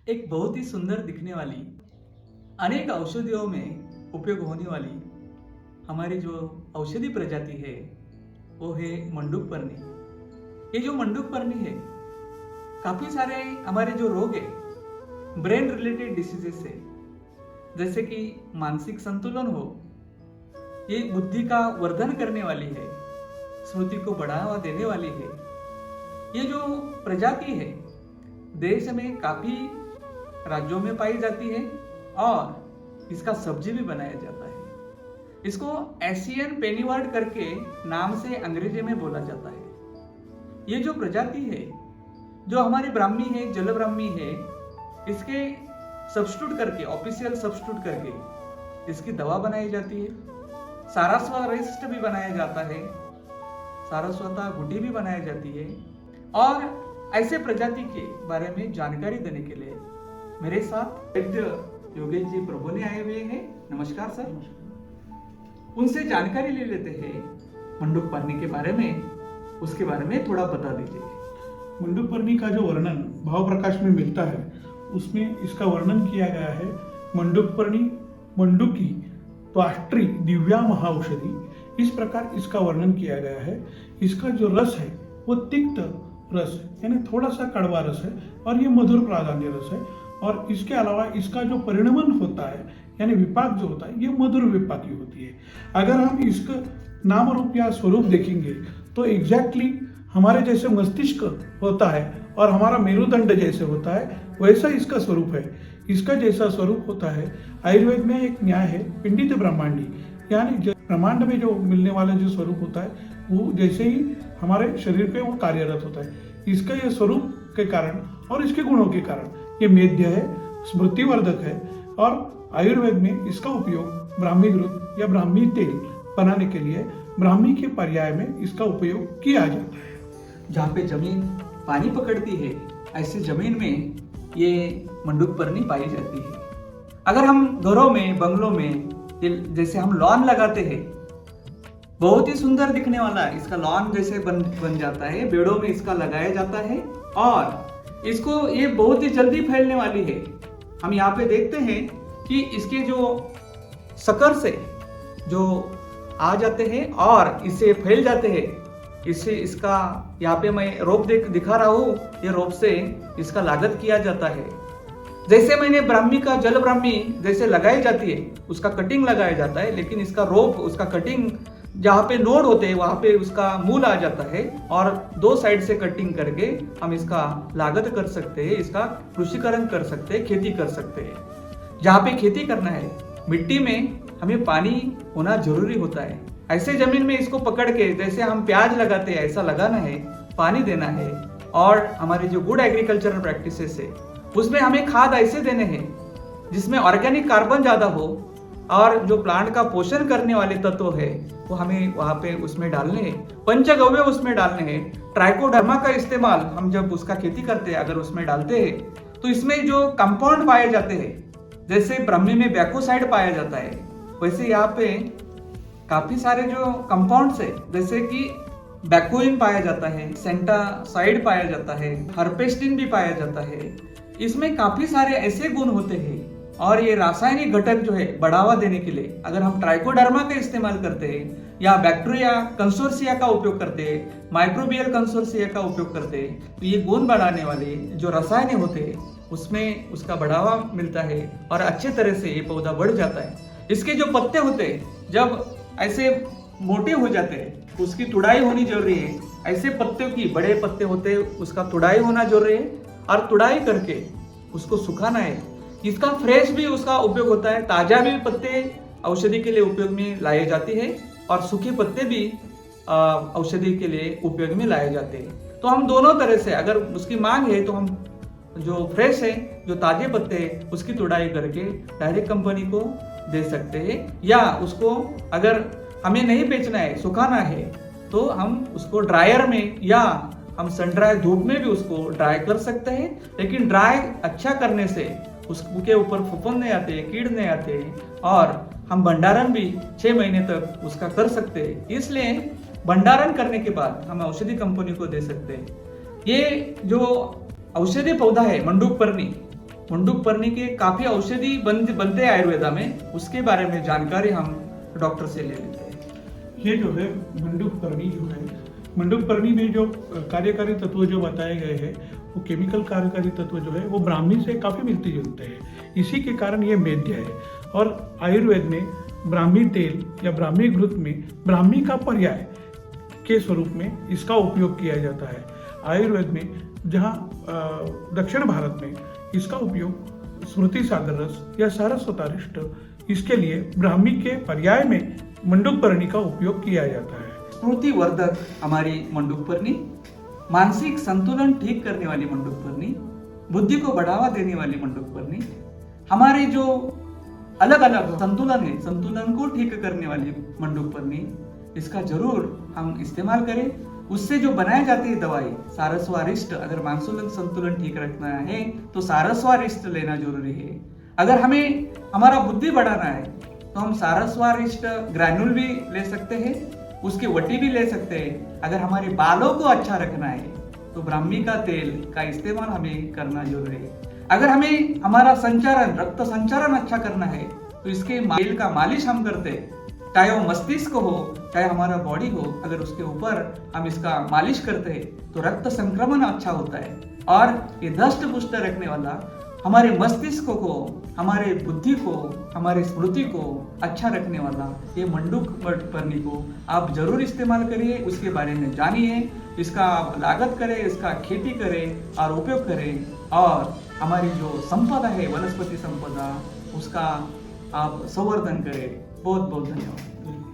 एक बहुत ही सुंदर दिखने वाली, अनेक औषधियों में उपयोग होने वाली हमारी जो औषधि प्रजाति है वो है मंडूकपर्णी। ये जो मंडूकपर्णी है, काफी सारे हमारे जो रोग है, ब्रेन रिलेटेड डिसीजेस है, जैसे कि मानसिक संतुलन हो, ये बुद्धि का वर्धन करने वाली है, स्मृति को बढ़ावा देने वाली है। ये जो प्रजाति है देश में काफी राज्यों में पाई जाती है और इसका सब्जी भी बनाया जाता है। इसको एशियन पेनीवर्ड करके नाम से अंग्रेजी में बोला जाता है। ये जो प्रजाति है, जो हमारी ब्राह्मी है, जल ब्राह्मी है, इसके सब्स्टिट्यूट करके, ऑफिशियल सब्स्टिट्यूट करके इसकी दवा बनाई जाती है। सारस्वत भी बनाया जाता है, सारस्वता गुटी भी बनाई जाती है। और ऐसे प्रजाति के बारे में जानकारी देने के लिए मेरे साथ वैद्य योगेश जी प्रभु ने आए हुए हैं। नमस्कार सर। उनसे जानकारी ले लेते हैं मंडूकपर्णी के बारे में, उसके बारे में थोड़ा बता दीजिए। मंडूकपर्णी का जो वर्णन भाव प्रकाश में मिलता है, उसमें इसका वर्णन किया गया है। मंडूकपर्णी मंडूकी त्वाष्ट्री दिव्या महाऔषधि, इस प्रकार इसका वर्णन किया गया है। इसका जो रस है वो तिक्त रस है, यानी थोड़ा सा कड़वा रस है, और ये मधुर प्राधान्य रस है। और इसके अलावा इसका जो परिणमन होता है, यानी विपाक जो होता है, ये मधुर विपाकी होती है। अगर हम इसका नाम रूप या स्वरूप देखेंगे तो एग्जैक्टली हमारे जैसे मस्तिष्क होता है और हमारा मेरुदंड जैसे होता है, वैसा इसका स्वरूप है। इसका जैसा स्वरूप होता है, आयुर्वेद में एक न्याय है पिंडित ब्रह्मांडी, यानी ब्रह्मांड में जो मिलने वाला जो स्वरूप होता है वो जैसे ही हमारे शरीर पे वो कार्यरत होता है। इसका ये स्वरूप के कारण और इसके गुणों के कारण ये मेध्य है, स्मृतिवर्धक है, और आयुर्वेद में इसका उपयोग ब्राह्मी घृत या ब्राह्मी तेल बनाने के लिए ब्राह्मी के पर्याय में इसका उपयोग किया जाता है। जहाँ पे जमीन पानी पकड़ती है, ऐसे जमीन में ये मंडूकपर्णी पाई जाती है। अगर हम घरों में, बंगलों में जैसे हम लॉन लगाते हैं, बहुत ही सुंदर दिखने वाला इसका लॉन जैसे बन जाता है, पेड़ों में इसका लगाया जाता है और इसको ये बहुत ही जल्दी फैलने वाली है। हम यहाँ पे देखते हैं कि इसके जो शकर से जो आ जाते हैं और इससे फैल जाते हैं। इससे इसका यहाँ पे मैं रोप दिखा रहा हूँ, ये रोप से इसका लागत किया जाता है। जैसे मैंने ब्राह्मी का जल ब्राह्मी जैसे लगाई जाती है, उसका कटिंग लगाया जाता है, लेकिन इसका रोप, उसका कटिंग जहाँ पे नोड होते हैं वहां पे उसका मूल आ जाता है और दो साइड से कटिंग करके हम इसका लागत कर सकते हैं, इसका कृषिकरण कर सकते हैं, खेती कर सकते हैं। जहाँ पे खेती करना है, मिट्टी में हमें पानी होना जरूरी होता है। ऐसे जमीन में इसको पकड़ के जैसे हम प्याज लगाते हैं ऐसा लगाना है, पानी देना है। और हमारे जो गुड एग्रीकल्चरल प्रैक्टिसेस है उसमें हमें खाद ऐसे देने हैं जिसमें ऑर्गेनिक कार्बन ज्यादा हो और जो प्लांट का पोषण करने वाले तत्व है वो हमें वहां पे उसमें डालने हैं। पंचगव्य उसमें डालने हैं। ट्राइकोडर्मा का इस्तेमाल हम जब उसका खेती करते हैं, अगर उसमें डालते हैं तो इसमें जो कंपाउंड पाए जाते हैं, जैसे ब्राह्मी में बैकोसाइड पाया जाता है, वैसे यहाँ पे काफी सारे जो कंपाउंड्स है, जैसे कि बैकोइन पाया जाता है, सेंटासाइड पाया जाता है, हर्पेस्टिन भी पाया जाता है। इसमें काफी सारे ऐसे गुण होते हैं और ये रासायनिक घटक जो है बढ़ावा देने के लिए अगर हम ट्राइकोडर्मा का इस्तेमाल करते हैं या बैक्टीरिया कंसोर्सिया का उपयोग करते हैं, माइक्रोबियल कंसोर्सिया का उपयोग करते हैं, तो ये गुण बढ़ाने वाले जो रसायन होते हैं उसमें उसका बढ़ावा मिलता है और अच्छे तरह से ये पौधा बढ़ जाता है। इसके जो पत्ते होते हैं जब ऐसे मोटे हो जाते हैं, उसकी तुड़ाई होनी जरूरी है। ऐसे पत्तों की, बड़े पत्ते होते हैं, उसका तुड़ाई होना जरूरी है और तुड़ाई करके उसको सुखाना है। इसका फ्रेश भी उसका उपयोग होता है, ताजा भी पत्ते औषधि के लिए उपयोग में लाए जाते हैं और सूखे पत्ते भी औषधि के लिए उपयोग में लाए जाते हैं। तो हम दोनों तरह से, अगर उसकी मांग है तो हम जो फ्रेश है, जो ताजे पत्ते हैं, उसकी तुड़ाई करके डायरेक्ट कंपनी को दे सकते हैं, या उसको अगर हमें नहीं बेचना है, सुखाना है, तो हम उसको ड्रायर में या हम सन ड्राई धूप में भी उसको ड्राई कर सकते हैं। लेकिन ड्राई अच्छा करने से उसके ऊपर फफूंद नहीं आते, कीड़ नहीं आते और हम भंडारण भी 6 महीने तक उसका कर सकते हैं। इसलिए भंडारण करने के बाद हम औषधि कंपनी को दे सकते हैं। ये जो औषधि पौधा है मंडूकपर्णी, मंडूक पर्णी के काफी औषधि बनते हैं आयुर्वेदा में, उसके बारे में जानकारी हम डॉक्टर से ले लेते हैं। ये जो है मंडूक पर्णी जो है, मंडूक पर्णी में जो कार्यकारी तत्व जो बताए गए हैं वो केमिकल कार्यकारी तत्व जो है वो ब्राह्मी से काफ़ी मिलते जुलते हैं। इसी के कारण ये मेद्य है। और आयुर्वेद में ब्राह्मी तेल या ब्राह्मी घृत में ब्राह्मी का पर्याय के स्वरूप में इसका उपयोग किया जाता है। आयुर्वेद में जहाँ दक्षिण भारत में इसका उपयोग स्मृति सागर रस या सारस्वतारिष्ट, इसके लिए ब्राह्मी के पर्याय में मंडूक पर्णी का उपयोग किया जाता है। स्मृति वर्धक हमारी मंडूक पर्णी, मानसिक संतुलन ठीक करने वाली मंडूक पर्णी, बुद्धि को बढ़ावा देने वाली मंडूक पर्णी, हमारे जो अलग अलग संतुलन है, संतुलन को ठीक करने वाली मंडूक पर्णी, इसका जरूर हम इस्तेमाल करें। उससे जो बनाई जाती है दवाई सारस्वरिष्ट, अगर मानसिक संतुलन ठीक रखना है तो सारस्वरिष्ट लेना जरूरी है। अगर हमें हमारा बुद्धि बढ़ाना है तो हम सारस्वरिष्ट ग्रैन्यूल भी ले सकते हैं, उसकी वटी भी ले सकते हैं। अगर हमारे बालों को अच्छा रखना है तो ब्राह्मी का तेल का इस्तेमाल हमें करना जरूरी है। अगर हमें हमारा संचारण, रक्त संचारण अच्छा करना है तो इसके तेल का मालिश हम करते हैं, चाहे वो मस्तिष्क हो चाहे हमारा बॉडी हो, अगर उसके ऊपर हम इसका मालिश करते हैं तो रक्त संक्रमण अच्छा होता है। और ये दष्ट पुष्ट रखने वाला हमारे मस्तिष्क को, हमारे बुद्धि को, हमारे स्मृति को अच्छा रखने वाला ये मंडूक पर्णी को आप जरूर इस्तेमाल करिए। उसके बारे में जानिए, इसका आप लागत करें, इसका खेती करें और उपयोग करें, और हमारी जो संपदा है वनस्पति संपदा, उसका आप संवर्धन करें। बहुत बहुत धन्यवाद।